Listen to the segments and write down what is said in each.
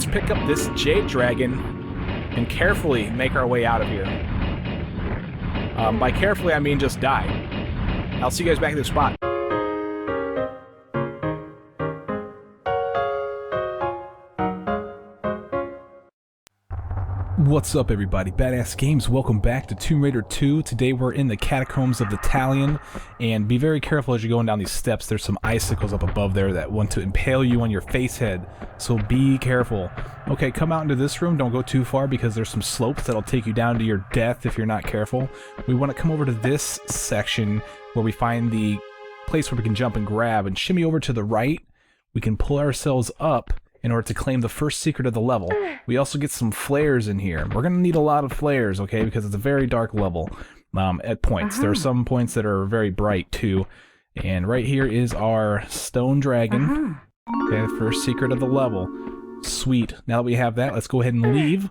let's pick up this Jade Dragon and carefully make our way out of here. By carefully, I mean just die. I'll see you guys back at the spot. What's up, everybody? Badass Games, welcome back to Tomb Raider 2. Today we're in the Catacombs of the Talion, and be very careful as you're going down these steps. There's some icicles up above there that want to impale you on your face head, so be careful. Okay, come out into this room. Don't go too far because there's some slopes that'll take you down to your death if you're not careful. We want to come over to this section where we find the place where we can jump and grab, and shimmy over to the right. We can pull ourselves up in order to claim the first secret of the level. We also get some flares in here. We're going to need a lot of flares, okay, because it's a very dark level at points. There are some points that are very bright, too. And right here is our stone dragon. Okay, the first secret of the level. Sweet. Now that we have that, let's go ahead and leave.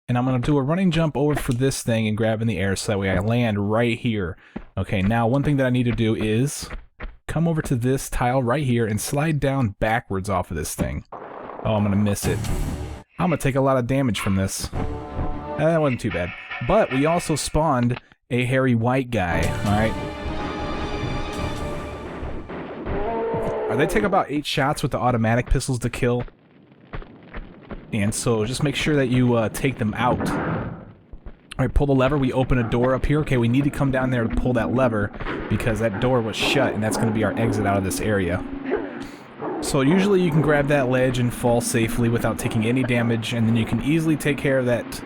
And I'm going to do a running jump over for this thing and grab in the air so that way I land right here. Okay, now one thing that I need to do is come over to this tile right here and slide down backwards off of this thing. Oh, I'm gonna miss it. I'm gonna take a lot of damage from this. That wasn't too bad. But we also spawned a hairy white guy, alright? They take about 8 shots with the automatic pistols to kill. And so just make sure that you take them out. Alright, pull the lever, we open a door up here. Okay, we need to come down there to pull that lever because that door was shut, and that's going to be our exit out of this area. So usually you can grab that ledge and fall safely without taking any damage, and then you can easily take care of that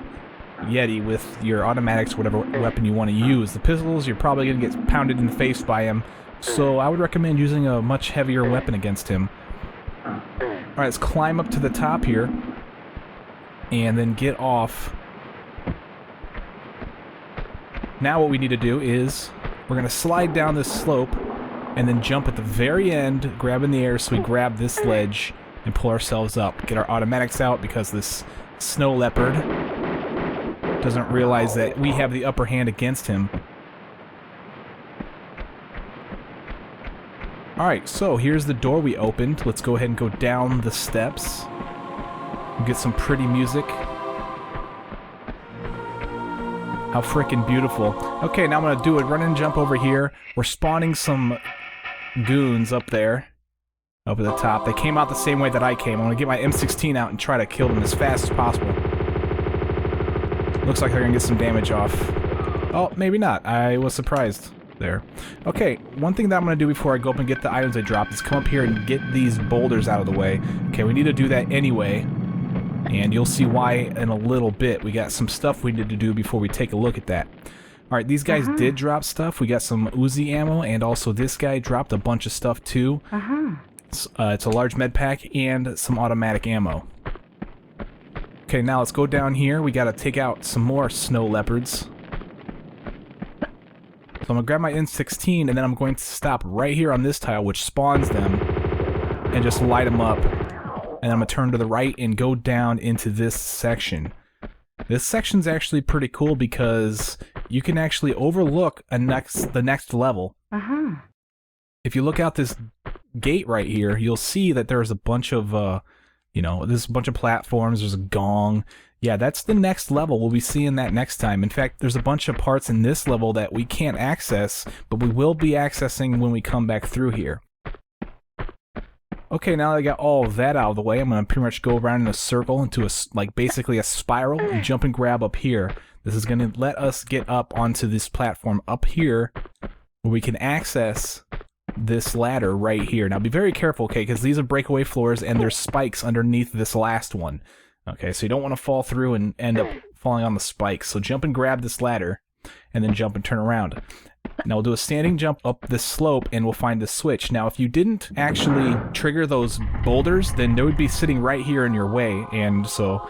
Yeti with your automatics, whatever weapon you want to use. The pistols, you're probably going to get pounded in the face by him, so I would recommend using a much heavier weapon against him. Alright, let's climb up to the top here, and then get off. Now what we need to do is, we're going to slide down this slope and then jump at the very end, grab in the air so we grab this ledge and pull ourselves up. Get our automatics out because this snow leopard doesn't realize that we have the upper hand against him. Alright, so here's the door we opened. Let's go ahead and go down the steps. Get some pretty music. How frickin' beautiful. Okay, now I'm gonna do a run and jump over here. We're spawning some goons up there. Up at the top. They came out the same way that I came. I'm gonna get my M16 out and try to kill them as fast as possible. Looks like they're gonna get some damage off. Oh, maybe not. I was surprised there. Okay, one thing that I'm gonna do before I go up and get the items I dropped is come up here and get these boulders out of the way. Okay, we need to do that anyway. And you'll see why in a little bit. We got some stuff we need to do before we take a look at that. Alright, these guys did drop stuff. We got some UziAmmo, and also this guy dropped a bunch of stuff too. It's a large med pack and some automatic ammo. Okay, now let's go down here. We gotta take out some more snow leopards. So I'm gonna grab my N16, and then I'm going to stop right here on this tile, which spawns them, and just light them up. And I'm going to turn to the right and go down into this section. This section's actually pretty cool because you can actually overlook the next level. If you look out this gate right here, you'll see that there's a bunch of, there's a bunch of platforms, there's a gong. Yeah, that's the next level. We'll be seeing that next time. In fact, there's a bunch of parts in this level that we can't access, but we will be accessing when we come back through here. Okay, now that I got all of that out of the way, I'm going to pretty much go around in a circle into basically a spiral and jump and grab up here. This is going to let us get up onto this platform up here where we can access this ladder right here. Now be very careful, okay, because these are breakaway floors and there's spikes underneath this last one. Okay, so you don't want to fall through and end up falling on the spikes. So jump and grab this ladder and then jump and turn around. Now we'll do a standing jump up this slope and we'll find the switch. Now if you didn't actually trigger those boulders, then they would be sitting right here in your way, and so...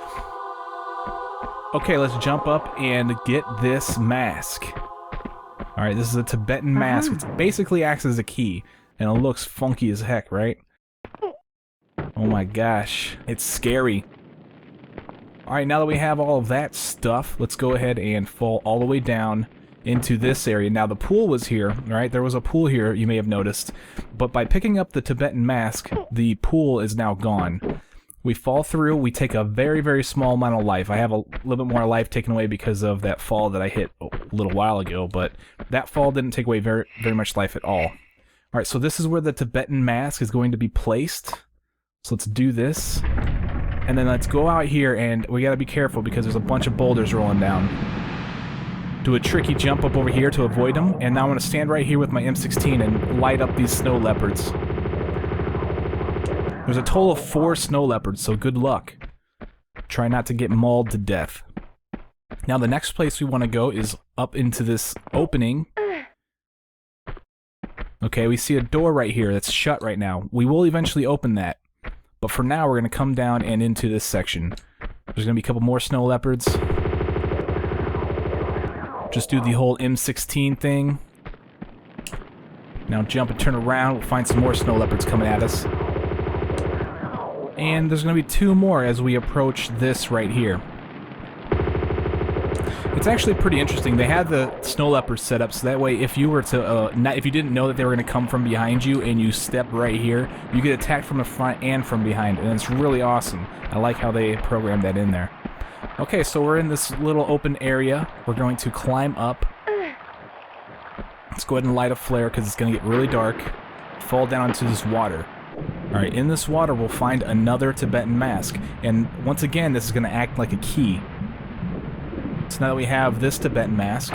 Okay, let's jump up and get this mask. Alright, this is a Tibetan mask. It basically acts as a key, and it looks funky as heck, right? Oh my gosh, it's scary. Alright, now that we have all of that stuff, let's go ahead and fall all the way down into this area. Now the pool was here, right? There was a pool here, you may have noticed, but by picking up the Tibetan mask, the pool is now gone. We fall through, we take a very, very small amount of life. I have a little bit more life taken away because of that fall that I hit a little while ago, but that fall didn't take away very, very much life at all. Alright, so this is where the Tibetan Mask is going to be placed. So let's do this. And then let's go out here, and we gotta be careful because there's a bunch of boulders rolling down. Do a tricky jump up over here to avoid them, and now I'm gonna stand right here with my M16 and light up these snow leopards. There's a total of 4 snow leopards, so good luck. Try not to get mauled to death. Now the next place we want to go is up into this opening. Okay, we see a door right here that's shut right now. We will eventually open that. But for now, we're going to come down and into this section. There's going to be a couple more snow leopards. Just do the whole M16 thing. Now jump and turn around. We'll find some more snow leopards coming at us. And there's going to be 2 more as we approach this right here. It's actually pretty interesting. They had the snow leopards set up so that way if you were to, if you didn't know that they were going to come from behind you and you step right here, you get attacked from the front and from behind, and it's really awesome. I like how they programmed that in there. Okay, so we're in this little open area. We're going to climb up. Let's go ahead and light a flare because it's going to get really dark. Fall down into this water. Alright, in this water we'll find another Tibetan Mask, and once again this is going to act like a key. So now that we have this Tibetan Mask,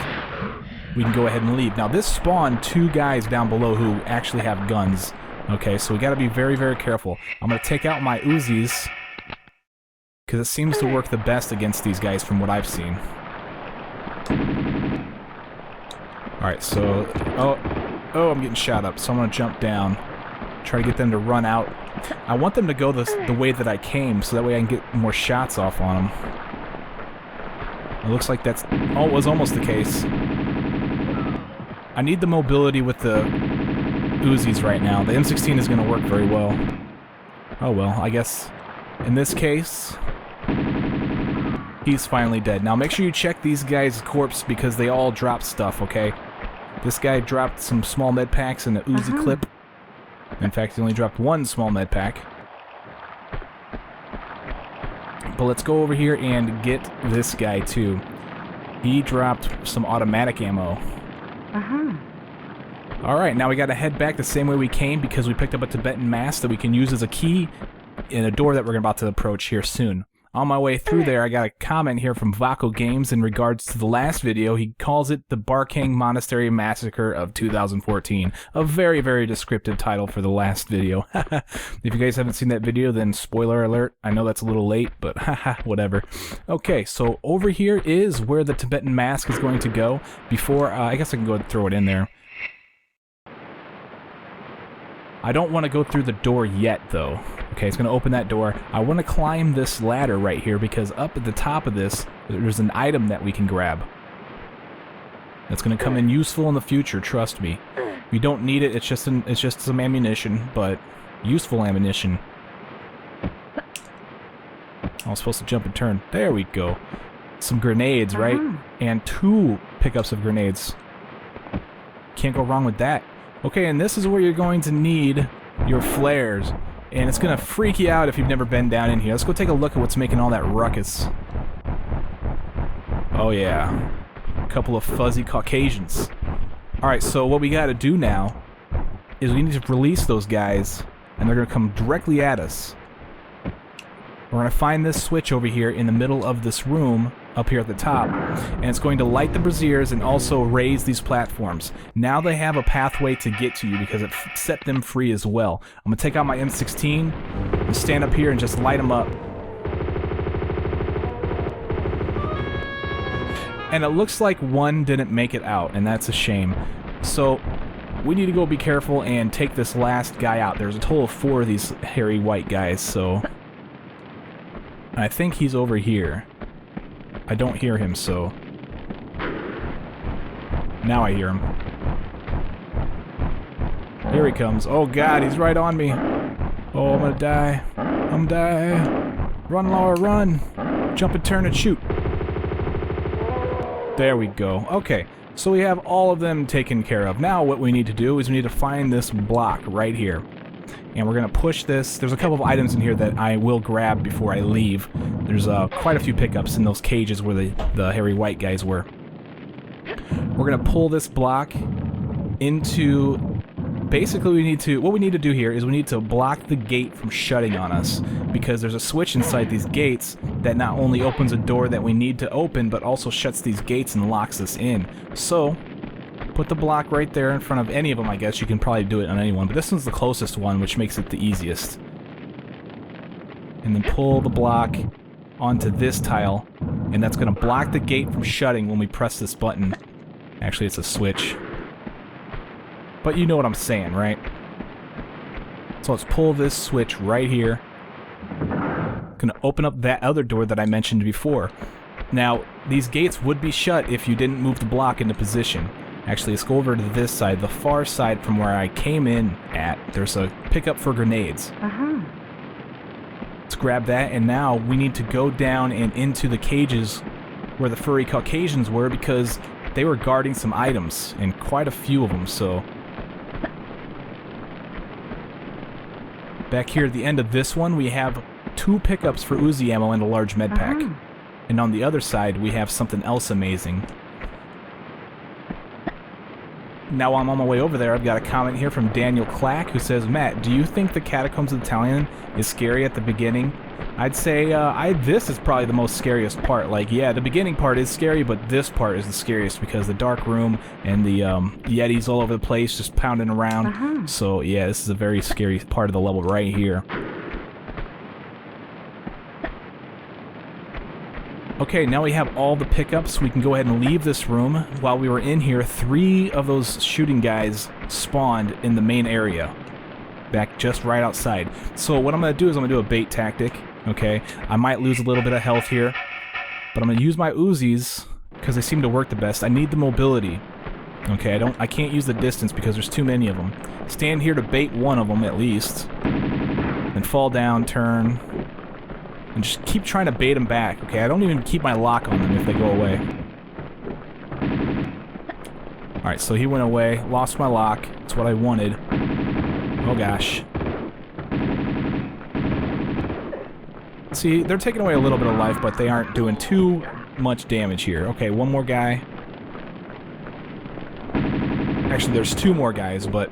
we can go ahead and leave. Now this spawned 2 guys down below who actually have guns. Okay, so we gotta be very, very careful. I'm gonna take out my Uzis, because it seems to work the best against these guys from what I've seen. Alright, so... Oh, I'm getting shot up, so I'm gonna jump down. Try to get them to run out. I want them to go the way that I came, so that way I can get more shots off on them. It looks like that's... Oh, it was almost the case. I need the mobility with the Uzis right now. The M16 is going to work very well. Oh well, I guess in this case, he's finally dead. Now make sure you check these guys' corpse because they all drop stuff, okay? This guy dropped some small med packs and a Uzi clip. In fact, he only dropped 1 small med pack. But let's go over here and get this guy too. He dropped some automatic ammo. Alright, now we gotta head back the same way we came because we picked up a Tibetan Mask that we can use as a key in a door that we're about to approach here soon. On my way through there, I got a comment here from Games in regards to the last video. He calls it the Barking Monastery Massacre of 2014. A very, very descriptive title for the last video. If you guys haven't seen that video, then spoiler alert. I know that's a little late, but haha, whatever. Okay, so over here is where the Tibetan Mask is going to go. Before, I guess I can go ahead and throw it in there. I don't want to go through the door yet, though. Okay, it's going to open that door. I want to climb this ladder right here because up at the top of this, there's an item that we can grab. That's going to come in useful in the future, trust me. We don't need it, it's just some ammunition, but useful ammunition. I was supposed to jump and turn. There we go. Some grenades, right? And 2 pickups of grenades. Can't go wrong with that. Okay, and this is where you're going to need your flares. And it's going to freak you out if you've never been down in here. Let's go take a look at what's making all that ruckus. Oh yeah. A couple of fuzzy Caucasians. Alright, so what we gotta do now is we need to release those guys, and they're going to come directly at us. We're going to find this switch over here in the middle of this room, up here at the top, and it's going to light the braziers and also raise these platforms. Now they have a pathway to get to you because it set them free as well. I'm going to take out my M16 and stand up here and just light them up. And it looks like 1 didn't make it out, and that's a shame. So we need to go be careful and take this last guy out. There's a total of 4 of these hairy white guys, so... I think he's over here. I don't hear him, so... Now I hear him. Here he comes. Oh god, he's right on me. Oh, I'm gonna die. I'm die. Run, Laura, run. Jump and turn and shoot. There we go. Okay, so we have all of them taken care of. Now what we need to do is we need to find this block right here. and we're going to push this. There's a couple of items in here that I will grab before I leave. There's quite a few pickups in those cages where the hairy white guys were. We're going to pull this block into... Basically, what we need to do here is we need to block the gate from shutting on us, because there's a switch inside these gates that not only opens a door that we need to open, but also shuts these gates and locks us in. So, put the block right there in front of any of them, I guess. You can probably do it on anyone, but this one's the closest one, which makes it the easiest. And then pull the block onto this tile, and that's going to block the gate from shutting when we press this button. Actually, it's a switch. But you know what I'm saying, right? So let's pull this switch right here. Gonna open up that other door that I mentioned before. Now, these gates would be shut if you didn't move the block into position. Actually, let's go over to this side, the far side from where I came in at. There's a pickup for grenades. Let's grab that, and now we need to go down and into the cages where the furry Caucasians were, because they were guarding some items, and quite a few of them, so... Back here at the end of this one, we have 2 pickups for UziAmmo and a large med pack. And on the other side, we have something else amazing. Now while I'm on my way over there, I've got a comment here from Daniel Clack, who says, Matt, do you think the Catacombs of the Talion is scary at the beginning? I'd say this is probably the most scariest part. Like, yeah, the beginning part is scary, but this part is the scariest because the dark room and the Yetis all over the place just pounding around. So, yeah, this is a very scary part of the level right here. Okay, now we have all the pickups. We can go ahead and leave this room. While we were in here, 3 of those shooting guys spawned in the main area. Back just right outside. So what I'm going to do is I'm going to do a bait tactic. Okay, I might lose a little bit of health here, but I'm going to use my Uzis because they seem to work the best. I need the mobility. Okay, I can't use the distance because there's too many of them. Stand here to bait one of them at least. Then fall down, turn, and just keep trying to bait them back. Okay, I don't even keep my lock on them if they go away. Alright, so he went away. Lost my lock. That's what I wanted. Oh gosh. See, they're taking away a little bit of life, but they aren't doing too much damage here. Okay, one more guy. Actually, there's 2 more guys, but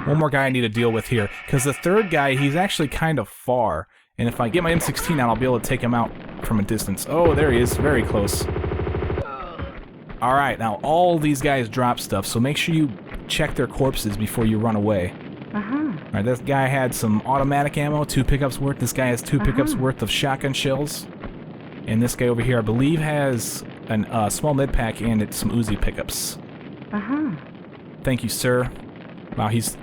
one more guy I need to deal with here. Because the third guy, he's actually kind of far. And if I get my M16 out, I'll be able to take him out from a distance. Oh, there he is. Very close. Alright, now all these guys drop stuff, so make sure you check their corpses before you run away. Alright, this guy had some automatic ammo, 2 pickups worth. This guy has 2 pickups worth of shotgun shells. And this guy over here, I believe, has a small med pack and some Uzi pickups. Thank you, sir. Wow, he's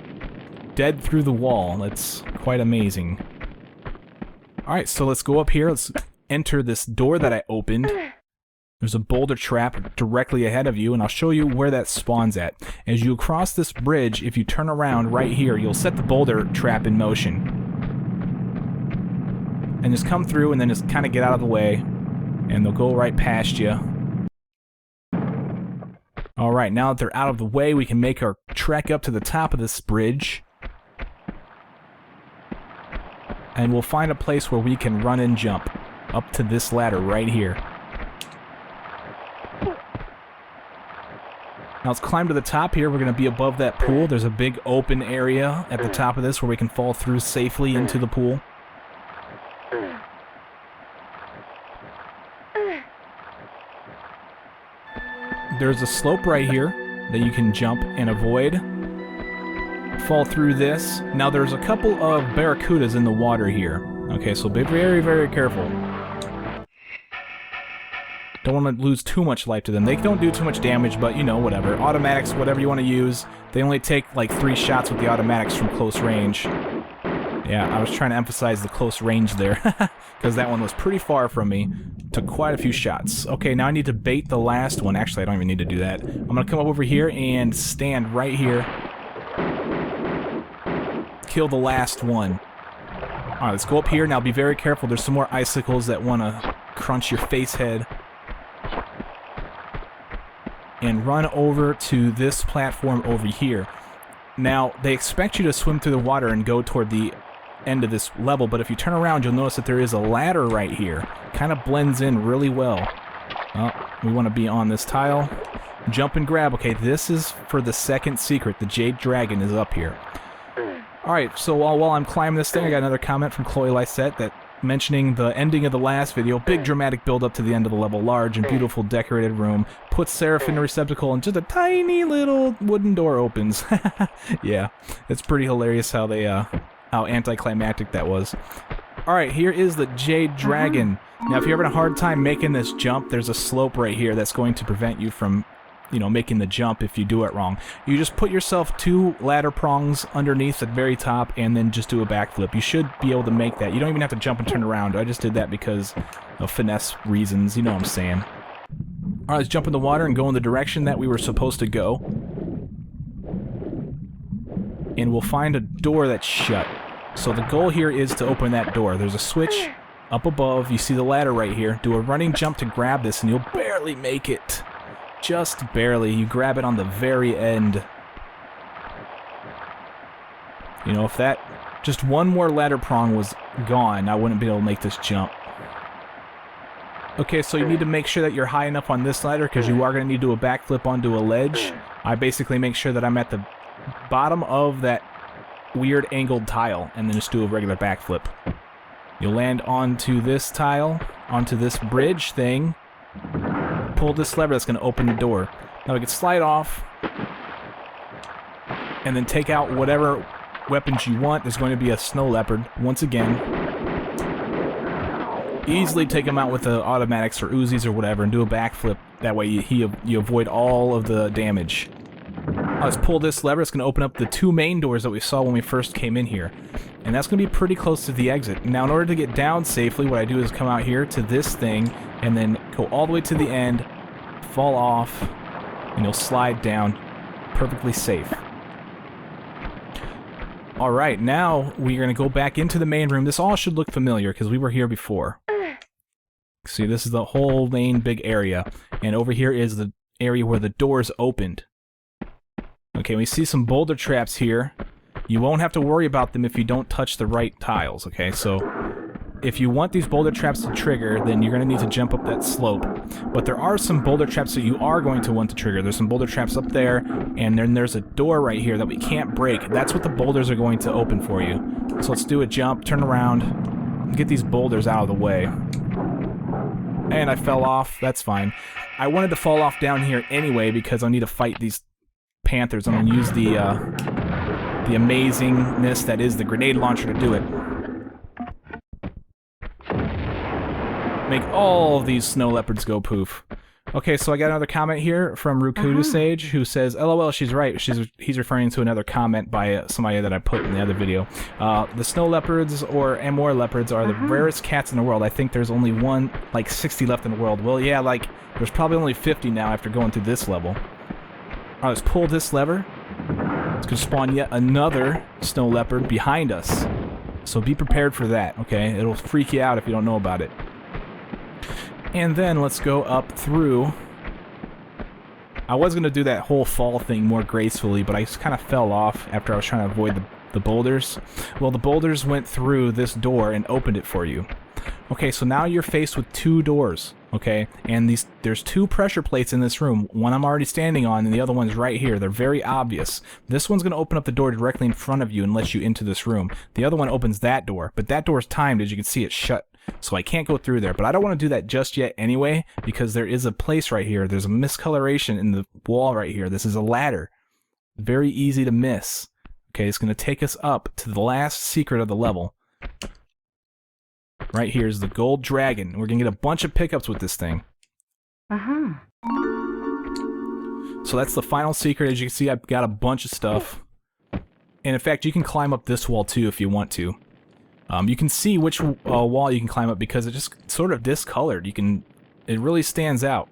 dead through the wall. That's quite amazing. Alright, so let's go up here. Let's enter this door that I opened. There's a boulder trap directly ahead of you, and I'll show you where that spawns at. As you cross this bridge, if you turn around right here, you'll set the boulder trap in motion. And just come through and then just kind of get out of the way, and they'll go right past you. Alright, now that they're out of the way, we can make our trek up to the top of this bridge. And we'll find a place where we can run and jump up to this ladder right here. Now let's climb to the top here. We're going to be above that pool. There's a big open area at the top of this where we can fall through safely into the pool. There's a slope right here that you can jump and avoid. Fall through this. Now there's a couple of barracudas in the water here. Okay, so be very, very careful. Don't want to lose too much life to them. They don't do too much damage, but you know, whatever. Automatics, whatever you want to use. They only take like 3 shots with the automatics from close range. Yeah, I was trying to emphasize the close range there, because that one was pretty far from me. Took quite a few shots. Okay, now I need to bait the last one. Actually, I don't even need to do that. I'm going to come up over here and stand right here. Kill the last one. Alright, let's go up here. Now be very careful. There's some more icicles that want to crunch your face head. And run over to this platform over here. Now, they expect you to swim through the water and go toward the end of this level, but if you turn around, you'll notice that there is a ladder right here. Kind of blends in really well. Oh, we want to be on this tile. Jump and grab. Okay, this is for the second secret. The Jade Dragon is up here. Alright, so while I'm climbing this thing, I got another comment from Chloe Lysette that mentioning the ending of the last video, big dramatic build up to the end of the level, large and beautiful decorated room, puts Seraph in a receptacle and just a tiny little wooden door opens. Yeah, it's pretty hilarious how they, how anticlimactic that was. Alright, here is the Jade Dragon. Now, if you're having a hard time making this jump, there's a slope right here that's going to prevent you from, you know, making the jump if you do it wrong. You just put yourself 2 ladder prongs underneath at the very top and then just do a backflip. You should be able to make that. You don't even have to jump and turn around. I just did that because of finesse reasons, you know what I'm saying. Alright, let's jump in the water and go in the direction that we were supposed to go. And we'll find a door that's shut. So the goal here is to open that door. There's a switch up above. You see the ladder right here. Do a running jump to grab this and you'll barely make it. Just barely. You grab it on the very end. You know, if that... just one more ladder prong was gone, I wouldn't be able to make this jump. Okay, so you need to make sure that you're high enough on this ladder because you are going to need to do a backflip onto a ledge. I basically make sure that I'm at the bottom of that weird angled tile and then just do a regular backflip. You'll land onto this tile, onto this bridge thing. Pull this lever that's going to open the door. Now we can slide off and then take out whatever weapons you want. There's going to be a snow leopard once again. Easily take him out with the automatics or Uzis or whatever and do a backflip. That way you avoid all of the damage. Let's pull this lever. It's going to open up the 2 main doors that we saw when we first came in here. And that's going to be pretty close to the exit. Now, in order to get down safely, what I do is come out here to this thing and then go all the way to the end, fall off, and you'll slide down perfectly safe. Alright, now we're going to go back into the main room. This all should look familiar because we were here before. See, this is the whole main big area. And over here is the area where the doors opened. Okay, we see some boulder traps here. You won't have to worry about them if you don't touch the right tiles, okay? So, if you want these boulder traps to trigger, then you're going to need to jump up that slope. But there are some boulder traps that you are going to want to trigger. There's some boulder traps up there, and then there's a door right here that we can't break. That's what the boulders are going to open for you. So let's do a jump, turn around, and get these boulders out of the way. And I fell off. That's fine. I wanted to fall off down here anyway because I need to fight these panthers. I'm going to use the amazingness that is the grenade launcher to do it. Make all of these snow leopards go poof. Okay, so I got another comment here from Rukudu Sage who says, LOL, she's right. He's referring to another comment by somebody that I put in the other video. The snow leopards or Amur leopards are the rarest cats in the world. I think there's only one, like 60 left in the world. Well, yeah, like, there's probably only 50 now after going through this level. Alright, let's pull this lever. It's going to spawn yet another snow leopard behind us. So be prepared for that, okay? It'll freak you out if you don't know about it. And then let's go up through. I was going to do that whole fall thing more gracefully, but I just kind of fell off after I was trying to avoid the boulders. Well, the boulders went through this door and opened it for you. Okay, so now you're faced with 2 doors, okay? And there's 2 pressure plates in this room. One I'm already standing on, and the other one's right here. They're very obvious. This one's going to open up the door directly in front of you and let you into this room. The other one opens that door, but that door's timed, as you can see, it's shut. So I can't go through there, but I don't want to do that just yet anyway, because there is a place right here. There's a miscoloration in the wall right here. This is a ladder. Very easy to miss. Okay, it's going to take us up to the last secret of the level. Right here is the gold dragon. We're going to get a bunch of pickups with this thing. So that's the final secret. As you can see, I've got a bunch of stuff. And in fact, you can climb up this wall too if you want to. You can see which wall you can climb up because it's just sort of discolored. It really stands out.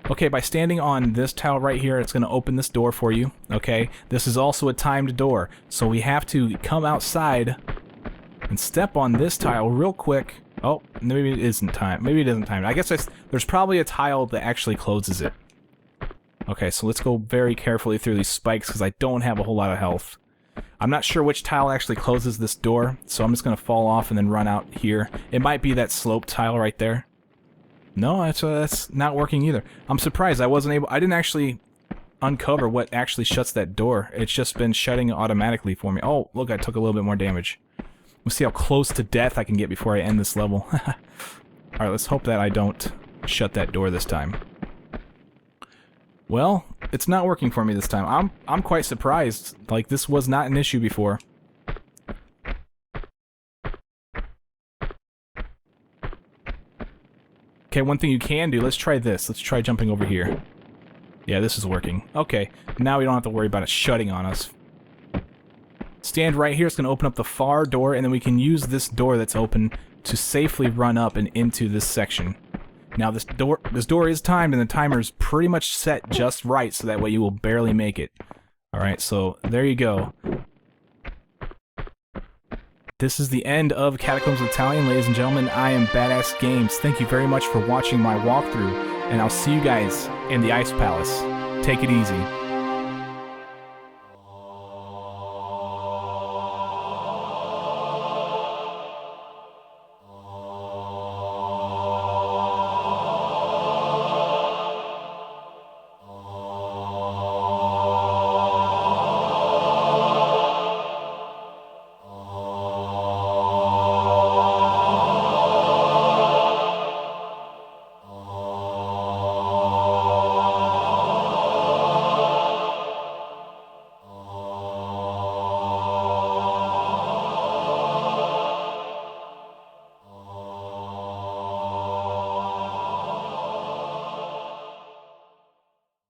Okay, by standing on this tile right here, it's going to open this door for you. Okay, this is also a timed door, so we have to come outside and step on this tile real quick. Oh, maybe it isn't timed. Maybe it isn't timed. I guess there's probably a tile that actually closes it. Okay, so let's go very carefully through these spikes because I don't have a whole lot of health. I'm not sure which tile actually closes this door, so I'm just going to fall off and then run out here. It might be that slope tile right there. No, that's not working either. I'm surprised I didn't actually uncover what actually shuts that door. It's just been shutting automatically for me. Oh, look, I took a little bit more damage. We'll see how close to death I can get before I end this level. Alright, let's hope that I don't shut that door this time. Well, it's not working for me this time. I'm quite surprised. Like, this was not an issue before. Okay, one thing you can do, let's try this. Let's try jumping over here. Yeah, this is working. Okay, now we don't have to worry about it shutting on us. Stand right here, it's going to open up the far door, and then we can use this door that's open to safely run up and into this section. Now this door is timed, and the timer is pretty much set just right, so that way you will barely make it. Alright, so there you go. This is the end of Catacombs of Talion, ladies and gentlemen. I am badassgamez. Thank you very much for watching my walkthrough, and I'll see you guys in the Ice Palace. Take it easy.